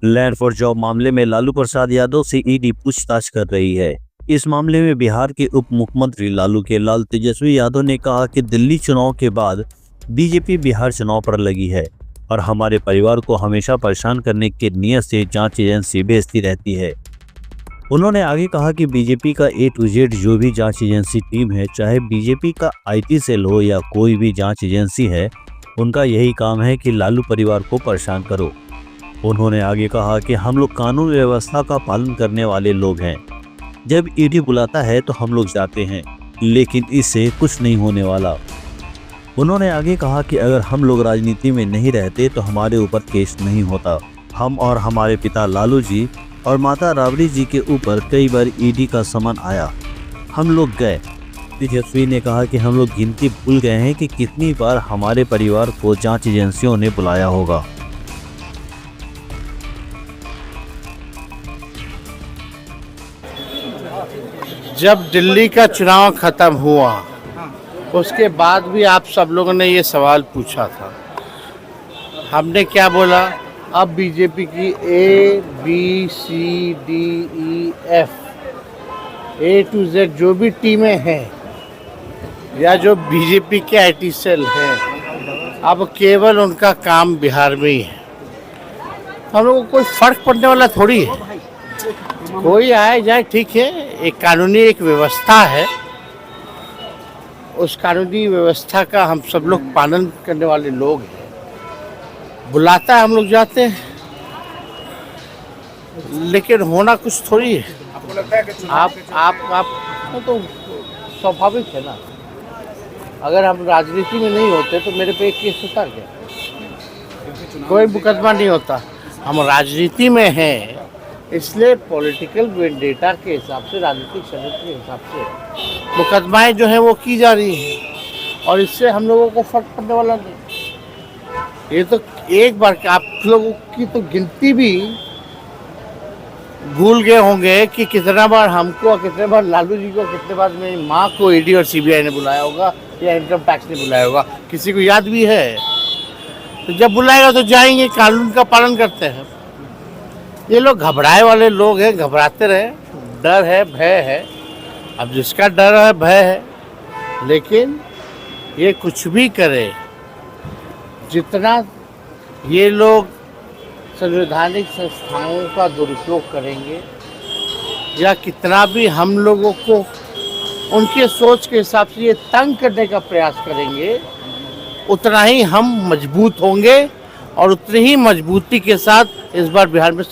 Land for job मामले में लालू प्रसाद यादव से ईडी पूछताछ कर रही है। इस मामले में बिहार के उप मुख्यमंत्री लालू के लाल तेजस्वी यादव ने कहा कि दिल्ली चुनाव के बाद बीजेपी बिहार चुनाव पर लगी है और हमारे परिवार को हमेशा परेशान करने की नीयत से जांच एजेंसी भेजती रहती है। उन्होंने आगे कहा कि बीजेपी का A to Z जो भी जांच एजेंसी टीम है, चाहे बीजेपी का IT सेल हो या कोई भी जांच एजेंसी है, उनका यही काम है कि लालू परिवार को परेशान करो। उन्होंने आगे कहा कि हम लोग कानून व्यवस्था का पालन करने वाले लोग हैं। जब ईडी बुलाता है तो हम लोग जाते हैं, लेकिन इससे कुछ नहीं होने वाला। उन्होंने आगे कहा कि अगर हम लोग राजनीति में नहीं रहते तो हमारे ऊपर केस नहीं होता। हम और हमारे पिता लालू जी और माता राबड़ी जी के ऊपर कई बार ईडी का समन आया, हम लोग गए। तेजस्वी ने कहा कि हम लोग गिनती भूल गए हैं कि कितनी बार हमारे परिवार को जांच एजेंसियों ने बुलाया होगा। जब दिल्ली का चुनाव खत्म हुआ उसके बाद भी आप सब लोगों ने ये सवाल पूछा था। हमने क्या बोला? अब बीजेपी की A to Z जो भी टीमें हैं या जो बीजेपी के IT सेल हैं, अब केवल उनका काम बिहार में ही है। हम लोगों को कोई फर्क पड़ने वाला थोड़ी है। कोई आए जाए ठीक है, एक कानूनी एक व्यवस्था है, उस कानूनी व्यवस्था का हम सब लोग पालन करने वाले लोग हैं। बुलाता है हम लोग जाते हैं, लेकिन होना कुछ थोड़ी है। आप तो स्वाभाविक है ना। अगर हम राजनीति में नहीं होते तो मेरे पे एक केस होता क्या? कोई मुकदमा नहीं होता। हम राजनीति में हैं, इसलिए पॉलिटिकल वेंडेटा के हिसाब से, राजनीतिक षड्यंत्र के हिसाब से मुकदमाएं जो हैं वो की जा रही हैं और इससे हम लोगों को फर्क पड़ने वाला नहीं। ये तो एक बार आप लोगों की तो गिनती भी भूल गए होंगे कि कितना बार हमको, कितने बार लालू जी को, कितने बार मेरी माँ को ईडी और CBI ने बुलाया होगा या इनकम टैक्स ने बुलाया होगा। किसी को याद भी है? तो जब बुलाएगा तो जाएंगे, कानून का पालन करते हैं। ये लोग घबराए वाले लोग हैं, घबराते रहे। डर है, भय है। अब जिसका डर है, भय है, लेकिन ये कुछ भी करे, जितना ये लोग संवैधानिक संस्थाओं का दुरुपयोग करेंगे या कितना भी हम लोगों को उनके सोच के हिसाब से ये तंग करने का प्रयास करेंगे, उतना ही हम मजबूत होंगे और उतनी ही मजबूती के साथ इस बार बिहार में